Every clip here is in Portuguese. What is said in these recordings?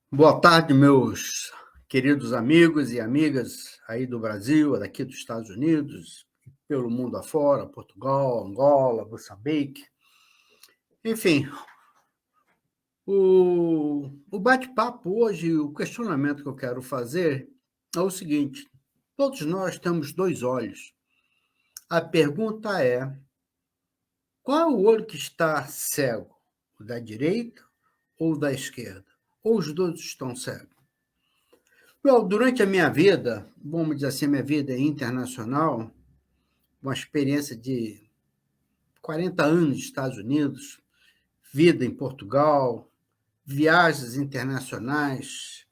Boa tarde, meus queridos amigos e amigas aí do Brasil, daqui dos Estados Unidos, pelo mundo afora, Portugal, Angola, Moçambique. Enfim, o bate-papo hoje, o questionamento que eu quero fazer é o seguinte: todos nós temos dois olhos. A pergunta é: qual é o olho que está cego? O da direita ou o da esquerda? Ou os dois estão cegos? Bom, durante a minha vida, vamos dizer assim, minha vida internacional, uma experiência de 40 anos nos Estados Unidos, vida em Portugal, viagens internacionais,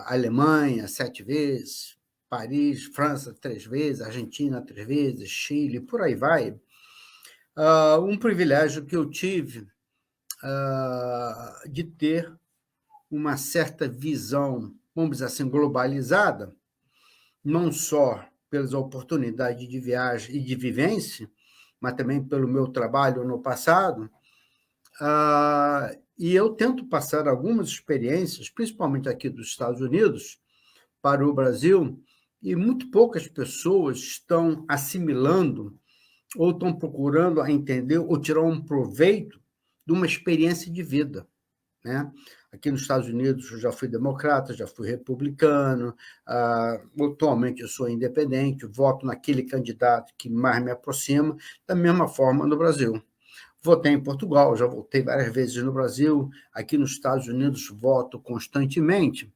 Alemanha 7 vezes, Paris, França 3 vezes, Argentina 3 vezes, Chile, por aí vai. Um privilégio que eu tive de ter uma certa visão, vamos dizer assim, globalizada, não só pelas oportunidades de viagem e de vivência, mas também pelo meu trabalho no passado. E eu tento passar algumas experiências, principalmente aqui dos Estados Unidos, para o Brasil, e muito poucas pessoas estão assimilando ou estão procurando entender ou tirar um proveito de uma experiência de vida, né? Aqui nos Estados Unidos eu já fui democrata, já fui republicano, atualmente eu sou independente, voto naquele candidato que mais me aproxima, da mesma forma no Brasil. Votei em Portugal, já voltei várias vezes no Brasil, aqui nos Estados Unidos voto constantemente,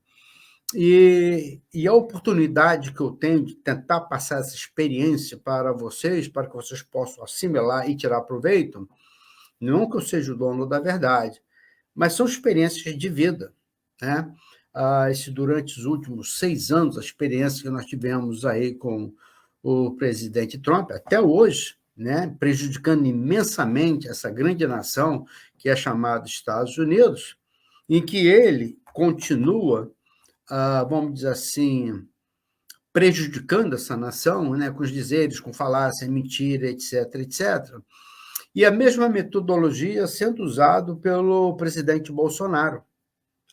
e a oportunidade que eu tenho de tentar passar essa experiência para vocês, para que vocês possam assimilar e tirar proveito, não que eu seja o dono da verdade, mas são experiências de vida, né? Durante os últimos 6 anos, a experiência que nós tivemos aí com o presidente Trump, até hoje, né, prejudicando imensamente essa grande nação que é chamada Estados Unidos, em que ele continua, vamos dizer assim, prejudicando essa nação, né, com os dizeres, com falácia, mentira, etc., etc., e a mesma metodologia sendo usada pelo presidente Bolsonaro.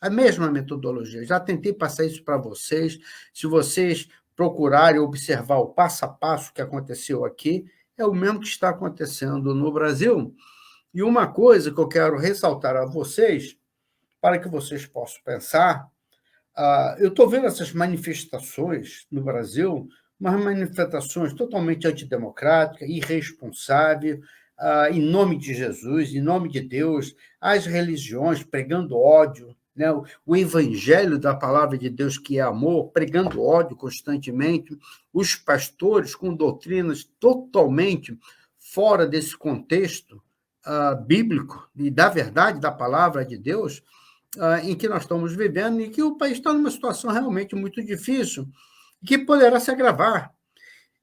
A mesma metodologia. Já tentei passar isso para vocês. Se vocês procurarem observar o passo a passo que aconteceu aqui, é o mesmo que está acontecendo no Brasil. E uma coisa que eu quero ressaltar a vocês, para que vocês possam pensar, eu estou vendo essas manifestações no Brasil, umas manifestações totalmente antidemocráticas, irresponsáveis, em nome de Jesus, em nome de Deus, as religiões pregando ódio, né? O evangelho da palavra de Deus, que é amor, pregando ódio constantemente, os pastores com doutrinas totalmente fora desse contexto bíblico e da verdade da palavra de Deus, em que nós estamos vivendo e que o país está numa situação realmente muito difícil, que poderá se agravar.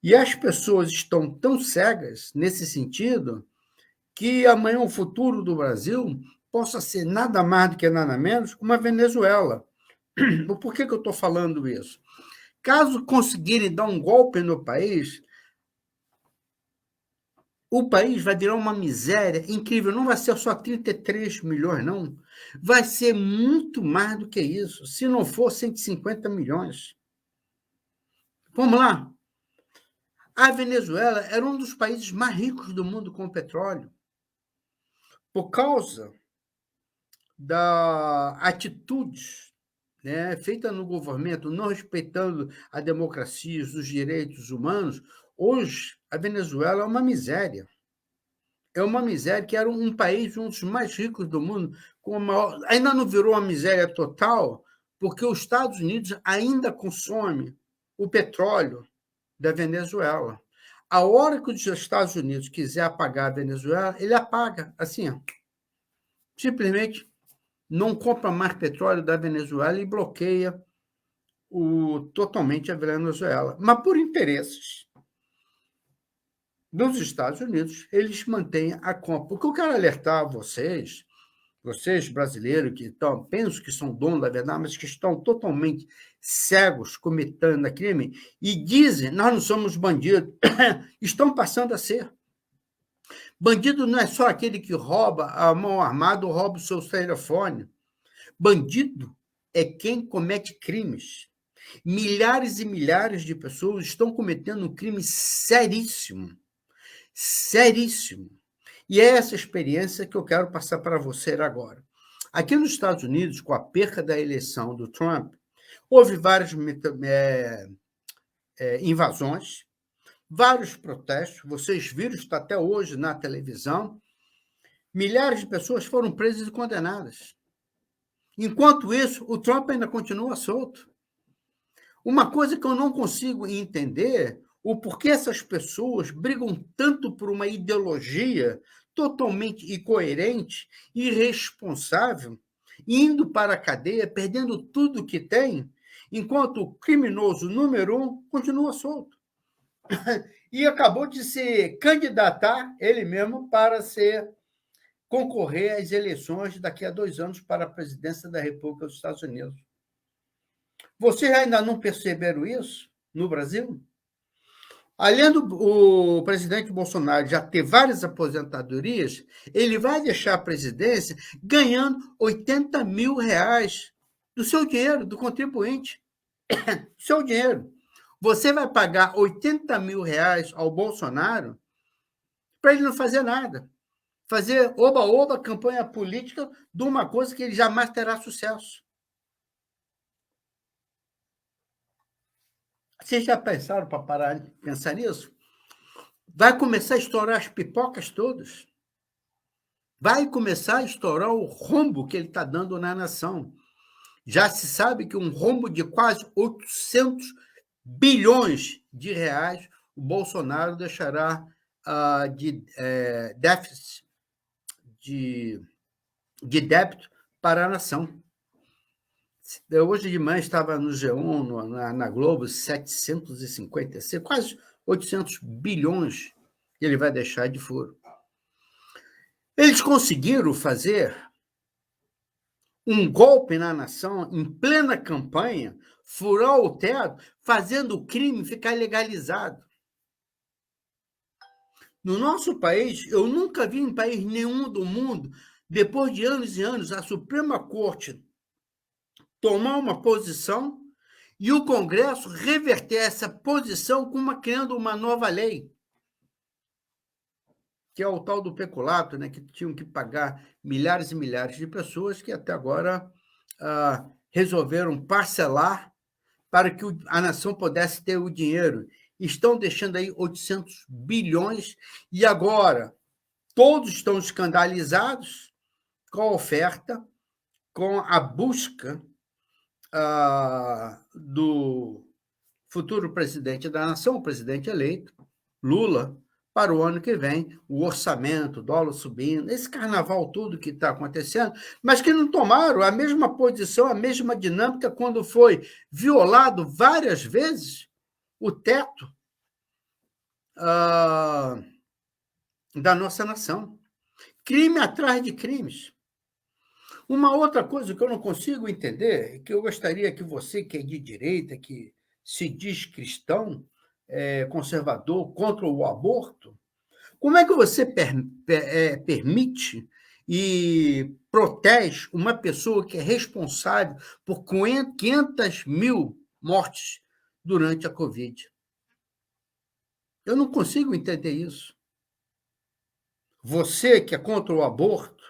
E as pessoas estão tão cegas nesse sentido que amanhã o futuro do Brasil possa ser nada mais do que nada menos como a Venezuela. Por que eu estou falando isso? Caso conseguirem dar um golpe no país, o país vai virar uma miséria incrível. Não vai ser só 33 milhões, não. Vai ser muito mais do que isso, se não for 150 milhões. Vamos lá. A Venezuela era um dos países mais ricos do mundo com petróleo. Por causa da atitude, né, feita no governo, não respeitando a democracia, os direitos humanos, hoje a Venezuela é uma miséria. É uma miséria que era um país, um dos mais ricos do mundo, com maior, ainda não virou uma miséria total, porque os Estados Unidos ainda consomem o petróleo da Venezuela. A hora que os Estados Unidos quiser apagar a Venezuela, ele apaga, assim, simplesmente não compra mais petróleo da Venezuela e bloqueia totalmente a Venezuela. Mas por interesses dos Estados Unidos, eles mantêm a compra. O que eu quero alertar vocês brasileiros que pensam que são donos da verdade, mas que estão totalmente cegos, cometendo crime, e dizem, nós não somos bandidos, estão passando a ser. Bandido não é só aquele que rouba a mão armada ou rouba o seu telefone. Bandido é quem comete crimes. Milhares e milhares de pessoas estão cometendo um crime seríssimo, seríssimo. E é essa experiência que eu quero passar para você agora. Aqui nos Estados Unidos, com a perca da eleição do Trump, houve várias invasões, vários protestos. Vocês viram, está até hoje na televisão. Milhares de pessoas foram presas e condenadas. Enquanto isso, o Trump ainda continua solto. Uma coisa que eu não consigo entender, o porquê essas pessoas brigam tanto por uma ideologia totalmente incoerente, irresponsável, indo para a cadeia, perdendo tudo que tem, enquanto o criminoso número 1 continua solto. E acabou de se candidatar, ele mesmo, para concorrer às eleições daqui a 2 anos para a presidência da República dos Estados Unidos. Vocês ainda não perceberam isso no Brasil? Além do presidente Bolsonaro já ter várias aposentadorias, ele vai deixar a presidência ganhando R$ 80.000 do seu dinheiro, do contribuinte. Seu dinheiro. Você vai pagar R$ 80.000 ao Bolsonaro para ele não fazer nada. Fazer oba-oba, campanha política de uma coisa que ele jamais terá sucesso. Vocês já pensaram para parar de pensar nisso? Vai começar a estourar as pipocas todas. Vai começar a estourar o rombo que ele está dando na nação. Já se sabe que um rombo de quase 800 bilhões de reais o Bolsonaro deixará de déficit de débito para a nação. Hoje de manhã estava no G1, na Globo, 756, quase 800 bilhões que ele vai deixar de furo. Eles conseguiram fazer um golpe na nação em plena campanha, furar o teto, fazendo o crime ficar legalizado. No nosso país, eu nunca vi em país nenhum do mundo, depois de anos e anos, a Suprema Corte tomar uma posição e o Congresso reverter essa posição criando uma nova lei, que é o tal do peculato, né, que tinham que pagar milhares e milhares de pessoas que até agora resolveram parcelar para que a nação pudesse ter o dinheiro. Estão deixando aí 800 bilhões e agora todos estão escandalizados com a oferta, com a busca do futuro presidente da nação, o presidente eleito, Lula, para o ano que vem, o orçamento, o dólar subindo, esse carnaval tudo que está acontecendo, mas que não tomaram a mesma posição, a mesma dinâmica quando foi violado várias vezes o teto da nossa nação. Crime atrás de crimes. Uma outra coisa que eu não consigo entender, que eu gostaria que você, que é de direita, que se diz cristão, conservador, contra o aborto, como é que você permite e protege uma pessoa que é responsável por 500 mil mortes durante a Covid? Eu não consigo entender isso. Você que é contra o aborto,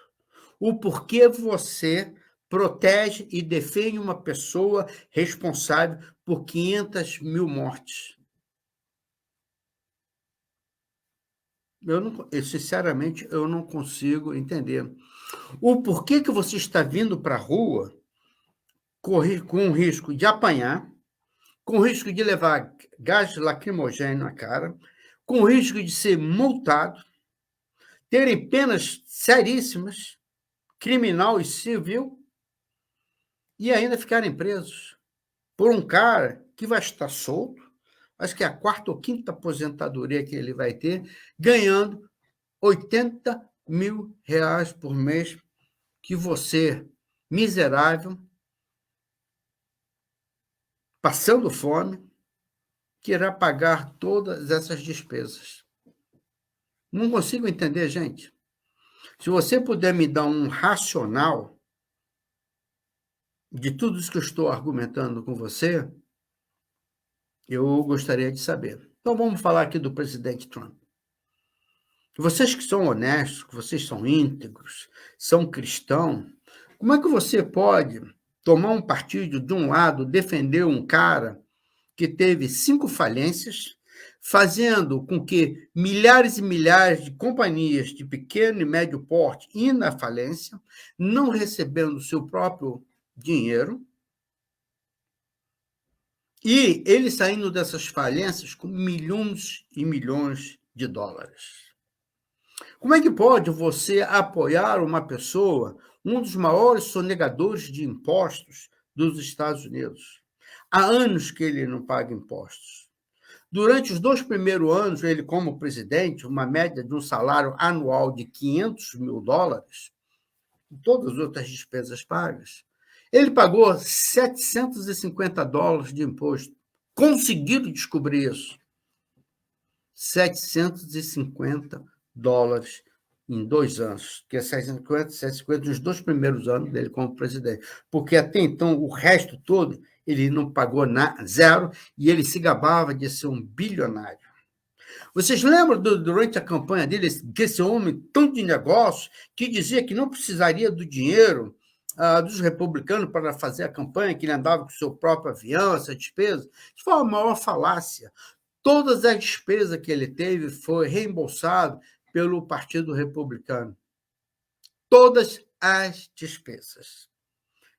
o porquê você protege e defende uma pessoa responsável por 500 mil mortes. Sinceramente, eu não consigo entender. O porquê que você está vindo para a rua com o risco de apanhar, com o risco de levar gás lacrimogêneo na cara, com o risco de ser multado, terem penas seríssimas, criminal e civil, e ainda ficarem presos por um cara que vai estar solto, acho que é a 4ª ou 5ª aposentadoria que ele vai ter, ganhando R$ 80.000 por mês, que você, miserável, passando fome, querá pagar todas essas despesas. Não consigo entender, gente. Se você puder me dar um racional, de tudo isso que eu estou argumentando com você, eu gostaria de saber. Então, vamos falar aqui do presidente Trump. Vocês que são honestos, que vocês são íntegros, são cristãos, como é que você pode tomar um partido de um lado, defender um cara que teve 5 falências, fazendo com que milhares e milhares de companhias de pequeno e médio porte indo à falência, não recebendo o seu próprio dinheiro, e ele saindo dessas falências com milhões e milhões de dólares? Como é que pode você apoiar uma pessoa, um dos maiores sonegadores de impostos dos Estados Unidos? Há anos que ele não paga impostos. Durante os 2 primeiros anos, ele, como presidente, uma média de um salário anual de $500.000, e todas as outras despesas pagas, ele pagou $750 de imposto. Conseguiram descobrir isso. $750 em 2 anos, que é 750 nos 2 primeiros anos dele como presidente, porque até então o resto todo ele não pagou zero, e ele se gabava de ser um bilionário. Vocês lembram durante a campanha dele, que esse homem tão de negócio, que dizia que não precisaria do dinheiro dos republicanos para fazer a campanha, que ele andava com o seu próprio avião, essa despesa? Isso foi a maior falácia. Todas as despesas que ele teve foi reembolsado pelo Partido Republicano. Todas as despesas.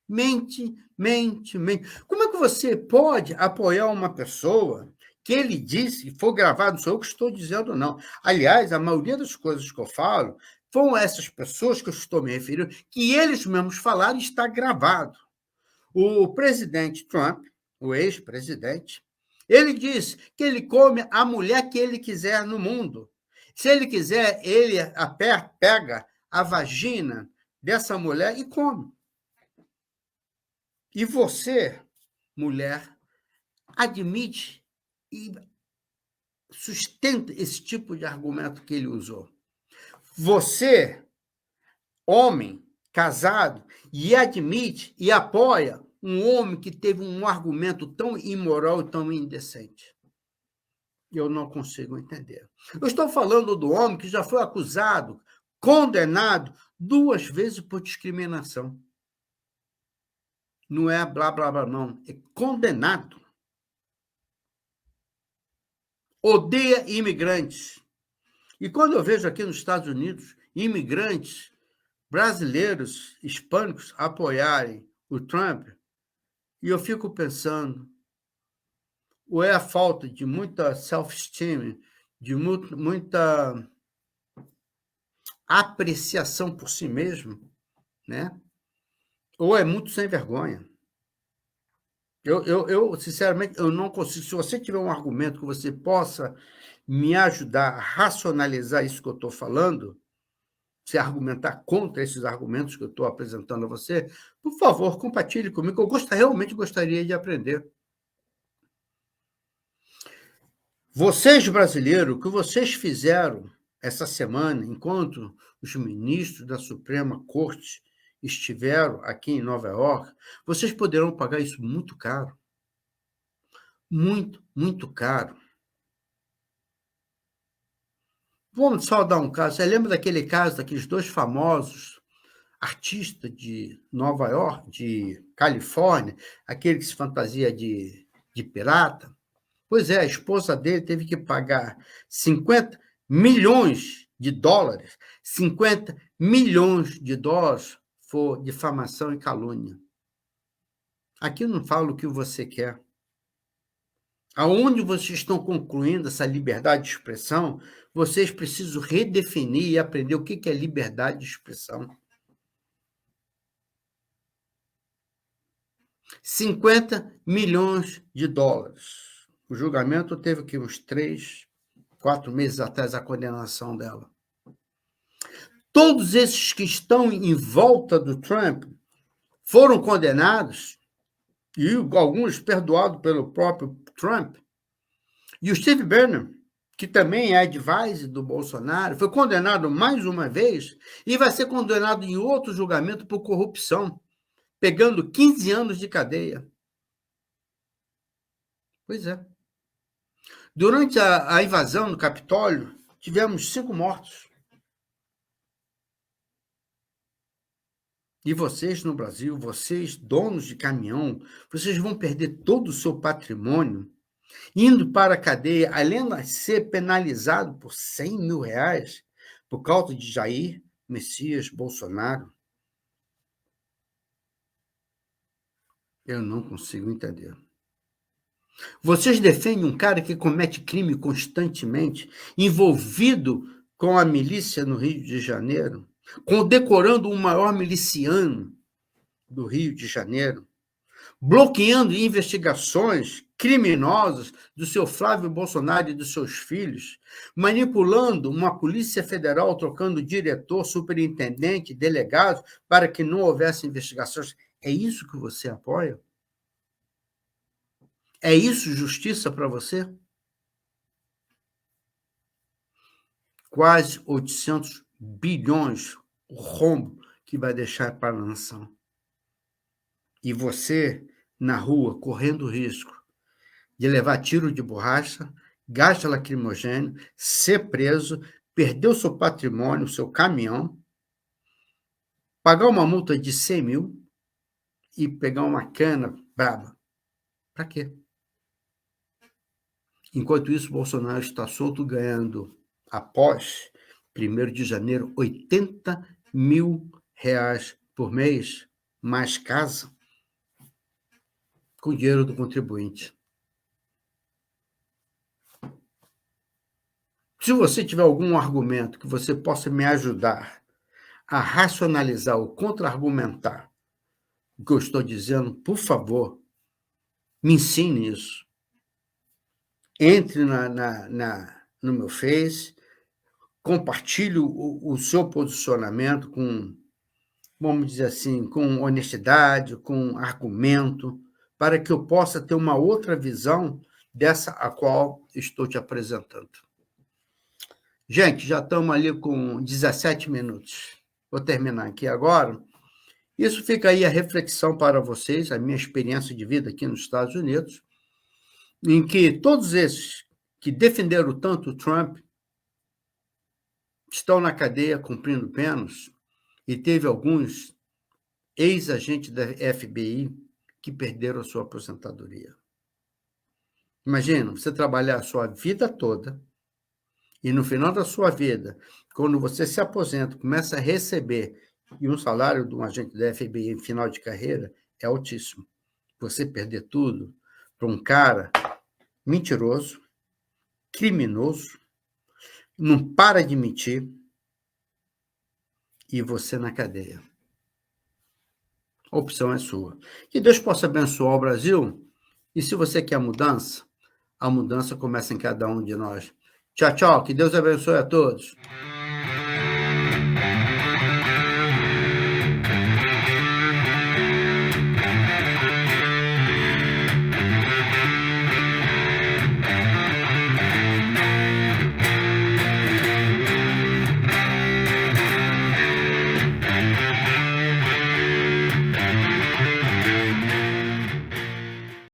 Mente, mente, mente. Como é que você pode apoiar uma pessoa que ele disse, e foi gravado, não sou eu que estou dizendo, não. Aliás, a maioria das coisas que eu falo foram essas pessoas que eu estou me referindo, que eles mesmos falaram, está gravado. O presidente Trump, o ex-presidente, ele disse que ele come a mulher que ele quiser no mundo. Se ele quiser, ele pega a vagina dessa mulher e come. E você, mulher, admite e sustenta esse tipo de argumento que ele usou. Você, homem, casado, e admite e apoia um homem que teve um argumento tão imoral e tão indecente. Eu não consigo entender. Eu estou falando do homem que já foi acusado, condenado 2 vezes por discriminação. Não é blá, blá, blá, não. É condenado. Odeia imigrantes. E quando eu vejo aqui nos Estados Unidos imigrantes brasileiros, hispânicos, apoiarem o Trump, e eu fico pensando, ou é a falta de muita self-esteem, de muita apreciação por si mesmo, né? Ou é muito sem vergonha. Eu, sinceramente, eu não consigo. Se você tiver um argumento que você possa me ajudar a racionalizar isso que eu estou falando, se argumentar contra esses argumentos que eu estou apresentando a você, por favor, compartilhe comigo, que eu realmente gostaria de aprender. Vocês, brasileiros, o que vocês fizeram essa semana, enquanto os ministros da Suprema Corte estiveram aqui em Nova York, vocês poderão pagar isso muito caro. Muito, muito caro. Vamos só dar um caso. Você lembra daquele caso daqueles 2 famosos artistas de Nova York, de Califórnia, aquele que se fantasia de pirata? Pois é, a esposa dele teve que pagar 50 milhões de dólares. 50 milhões de dólares for difamação e calúnia. Aqui eu não falo o que você quer. Aonde vocês estão concluindo essa liberdade de expressão, vocês precisam redefinir e aprender o que é liberdade de expressão. 50 milhões de dólares. O julgamento teve aqui uns 3, 4 meses atrás a condenação dela. Todos esses que estão em volta do Trump foram condenados, e alguns perdoados pelo próprio Trump. E o Steve Bannon, que também é advisor do Bolsonaro, foi condenado mais uma vez e vai ser condenado em outro julgamento por corrupção. pegando 15 anos de cadeia. Pois é. Durante a invasão no Capitólio, tivemos 5 mortos. E vocês no Brasil, vocês donos de caminhão, vocês vão perder todo o seu patrimônio, indo para a cadeia, além de ser penalizado por R$ 100.000 por causa de Jair Messias Bolsonaro. Eu não consigo entender. Vocês defendem um cara que comete crime constantemente, envolvido com a milícia no Rio de Janeiro, condecorando o maior miliciano do Rio de Janeiro, bloqueando investigações criminosas do seu Flávio Bolsonaro e dos seus filhos, manipulando uma Polícia Federal, trocando diretor, superintendente, delegado, para que não houvesse investigações. É isso que você apoia? É isso justiça para você? Quase 800 bilhões o rombo que vai deixar para a nação. E você, na rua, correndo risco de levar tiro de borracha, gás lacrimogêneo, ser preso, perder o seu patrimônio, o seu caminhão, pagar uma multa de 100 mil e pegar uma cana braba. Para quê? Enquanto isso, Bolsonaro está solto ganhando, após 1º de janeiro, R$ 80.000 por mês, mais casa, com dinheiro do contribuinte. Se você tiver algum argumento que você possa me ajudar a racionalizar ou contra-argumentar o que eu estou dizendo, por favor, me ensine isso. Entre no meu Face, compartilhe o seu posicionamento com, vamos dizer assim, com honestidade, com argumento, para que eu possa ter uma outra visão dessa a qual estou te apresentando. Gente, já estamos ali com 17 minutos. Vou terminar aqui agora. Isso fica aí a reflexão para vocês, a minha experiência de vida aqui nos Estados Unidos, em que todos esses que defenderam tanto o Trump estão na cadeia cumprindo penas, e teve alguns ex-agentes da FBI que perderam a sua aposentadoria. Imagina, você trabalhar a sua vida toda e no final da sua vida, quando você se aposenta, começa a receber, e um salário de um agente da FBI em final de carreira é altíssimo. Você perder tudo para um cara mentiroso, criminoso, não para de mentir, e você na cadeia. A opção é sua. Que Deus possa abençoar o Brasil, e se você quer a mudança começa em cada um de nós. Tchau, tchau. Que Deus abençoe a todos.